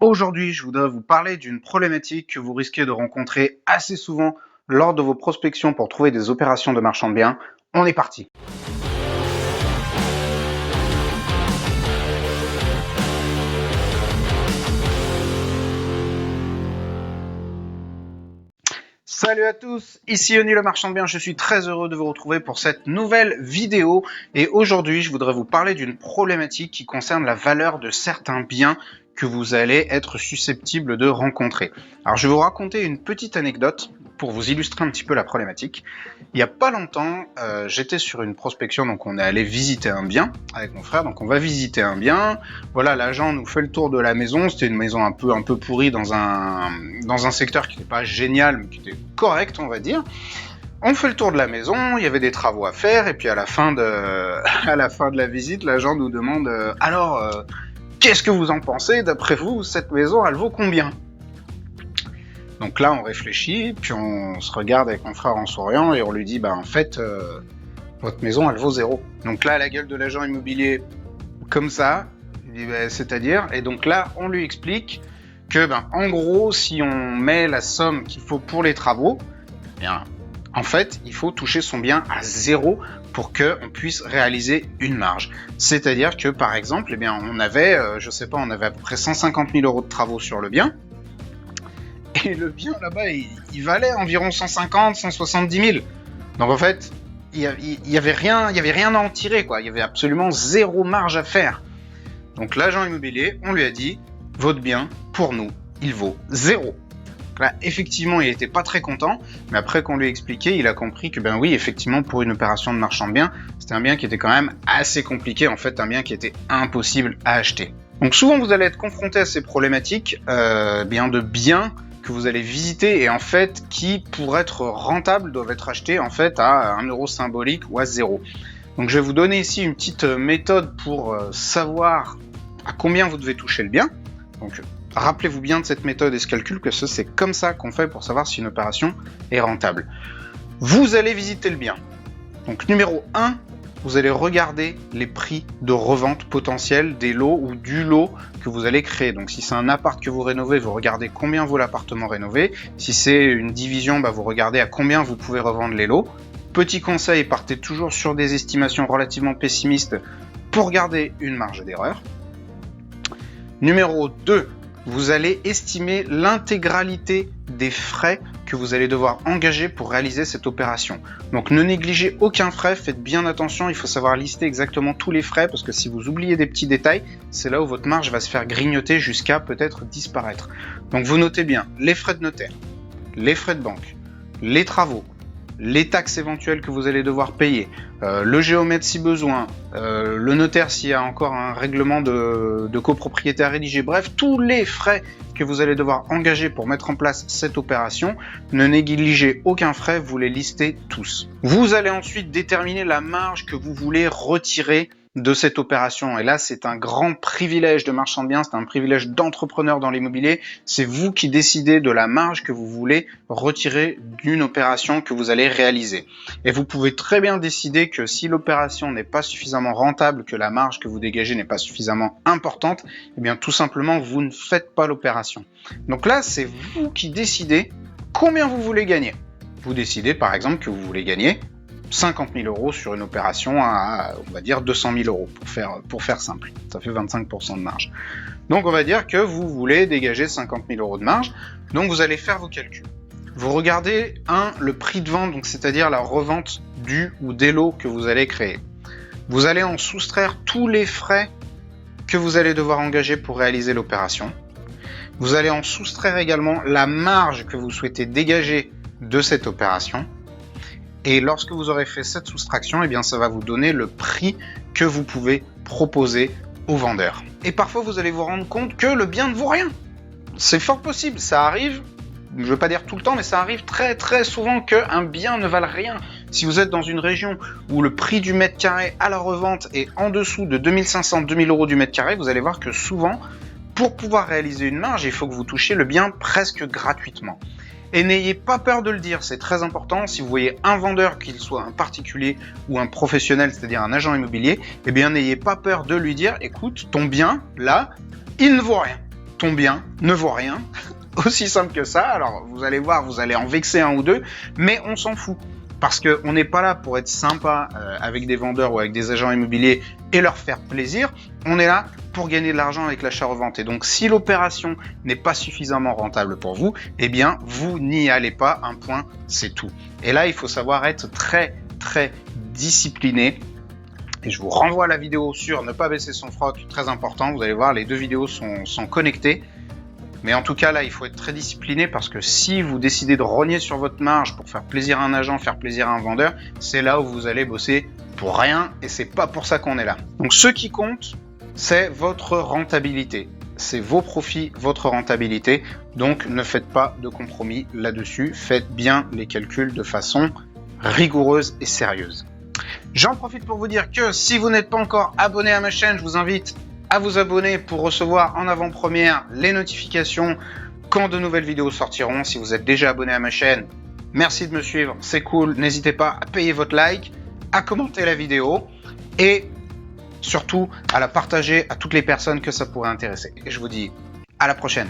Aujourd'hui, je voudrais vous parler d'une problématique que vous risquez de rencontrer assez souvent lors de vos prospections pour trouver des opérations de marchand de biens. On est parti! Salut à tous, ici Oni le marchand de biens, je suis très heureux de vous retrouver pour cette nouvelle vidéo et aujourd'hui je voudrais vous parler d'une problématique qui concerne la valeur de certains biens que vous allez être susceptible de rencontrer. Alors je vais vous raconter une petite anecdote pour vous illustrer un petit peu la problématique. Il n'y a pas longtemps, j'étais sur une prospection, donc on est allé visiter un bien avec mon frère, donc on va visiter un bien. Voilà, l'agent nous fait le tour de la maison, c'était une maison un peu pourrie dans un secteur qui n'était pas génial, mais qui était correct, on va dire. On fait le tour de la maison, il y avait des travaux à faire, et puis à la fin de la visite, l'agent nous demande alors, qu'est-ce que vous en pensez? D'après vous, cette maison, elle vaut combien? Donc là, on réfléchit, puis on se regarde avec mon frère en souriant, et on lui dit, bah en fait, votre maison, elle vaut 0. Donc là, la gueule de l'agent immobilier, comme ça, il dit, bah, c'est-à-dire, et donc là, on lui explique que, ben, en gros, si on met la somme qu'il faut pour les travaux, eh bien, en fait, il faut toucher son bien à 0 pour qu'on puisse réaliser une marge. C'est-à-dire que, par exemple, eh bien, on avait, je sais pas, on avait à peu près 150 000 € de travaux sur le bien, et le bien là-bas, il valait environ 150, 170 000. Donc en fait, il y avait rien à en tirer, quoi. Il y avait absolument 0 marge à faire. Donc l'agent immobilier, on lui a dit, votre bien, pour nous, il vaut 0. Là, effectivement, il était pas très content, mais après qu'on lui a expliqué, il a compris que ben oui, effectivement, pour une opération de marchand de biens, c'était un bien qui était quand même assez compliqué, en fait, un bien qui était impossible à acheter. Donc souvent, vous allez être confronté à ces problématiques bien de biens que vous allez visiter et en fait qui, pour être rentables, doivent être achetés en fait à 1 € symbolique ou à 0. Donc je vais vous donner ici une petite méthode pour savoir à combien vous devez toucher le bien. Donc rappelez-vous bien de cette méthode et ce calcul, que c'est comme ça qu'on fait pour savoir si une opération est rentable. Vous allez visiter le bien. Donc numéro 1, vous allez regarder les prix de revente potentiels des lots ou du lot que vous allez créer. Donc si c'est un appart que vous rénovez, vous regardez combien vaut l'appartement rénové. Si c'est une division, bah, vous regardez à combien vous pouvez revendre les lots. Petit conseil, partez toujours sur des estimations relativement pessimistes pour garder une marge d'erreur. Numéro 2, vous allez estimer l'intégralité des frais que vous allez devoir engager pour réaliser cette opération. Donc ne négligez aucun frais, faites bien attention, il faut savoir lister exactement tous les frais, parce que si vous oubliez des petits détails, c'est là où votre marge va se faire grignoter jusqu'à peut-être disparaître. Donc vous notez bien les frais de notaire, les frais de banque, les travaux, les taxes éventuelles que vous allez devoir payer, le géomètre si besoin, le notaire s'il y a encore un règlement de copropriété à rédiger, bref, tous les frais que vous allez devoir engager pour mettre en place cette opération, ne négligez aucun frais, vous les listez tous. Vous allez ensuite déterminer la marge que vous voulez retirer de cette opération. Et là, c'est un grand privilège de marchand de biens, c'est un privilège d'entrepreneur dans l'immobilier. C'est vous qui décidez de la marge que vous voulez retirer d'une opération que vous allez réaliser. Et vous pouvez très bien décider que si l'opération n'est pas suffisamment rentable, que la marge que vous dégagez n'est pas suffisamment importante, eh bien tout simplement, vous ne faites pas l'opération. Donc là, c'est vous qui décidez combien vous voulez gagner. Vous décidez par exemple que vous voulez gagner 50 000 € sur une opération à, on va dire, 200 000 € pour faire simple. Ça fait 25% de marge. Donc on va dire que vous voulez dégager 50 000 € de marge. Donc vous allez faire vos calculs. Vous regardez, le prix de vente, donc c'est-à-dire la revente du ou des lots que vous allez créer. Vous allez en soustraire tous les frais que vous allez devoir engager pour réaliser l'opération. Vous allez en soustraire également la marge que vous souhaitez dégager de cette opération. Et lorsque vous aurez fait cette soustraction, eh bien, ça va vous donner le prix que vous pouvez proposer au vendeur. Et parfois, vous allez vous rendre compte que le bien ne vaut rien. C'est fort possible, ça arrive, je ne veux pas dire tout le temps, mais ça arrive très très souvent qu'un bien ne vale rien. Si vous êtes dans une région où le prix du mètre carré à la revente est en dessous de 2500-2000 € du mètre carré, vous allez voir que souvent, pour pouvoir réaliser une marge, il faut que vous touchiez le bien presque gratuitement. Et n'ayez pas peur de le dire, c'est très important. Si vous voyez un vendeur, qu'il soit un particulier ou un professionnel, c'est-à-dire un agent immobilier, eh bien n'ayez pas peur de lui dire, écoute, ton bien, là, il ne vaut rien. ton bien ne vaut rien. Aussi simple que ça. Alors, vous allez voir, vous allez en vexer un ou deux, mais on s'en fout. Parce qu'on n'est pas là pour être sympa avec des vendeurs ou avec des agents immobiliers et leur faire plaisir. On est là pour gagner de l'argent avec l'achat-revente. Et donc, si l'opération n'est pas suffisamment rentable pour vous, eh bien, vous n'y allez pas. Un point, c'est tout. Et là, il faut savoir être très, très discipliné. Et je vous renvoie à la vidéo sur ne pas baisser son froc, très important. Vous allez voir, les deux vidéos sont connectées. Mais en tout cas, là, il faut être très discipliné parce que si vous décidez de rogner sur votre marge pour faire plaisir à un agent, faire plaisir à un vendeur, c'est là où vous allez bosser pour rien et c'est pas pour ça qu'on est là. Donc, ce qui compte, c'est votre rentabilité. C'est vos profits, votre rentabilité. Donc, ne faites pas de compromis là-dessus. Faites bien les calculs de façon rigoureuse et sérieuse. J'en profite pour vous dire que si vous n'êtes pas encore abonné à ma chaîne, je vous invite à vous abonner pour recevoir en avant-première les notifications quand de nouvelles vidéos sortiront. Si vous êtes déjà abonné à ma chaîne, merci de me suivre, c'est cool. N'hésitez pas à payer votre like, à commenter la vidéo et surtout à la partager à toutes les personnes que ça pourrait intéresser. Et je vous dis à la prochaine.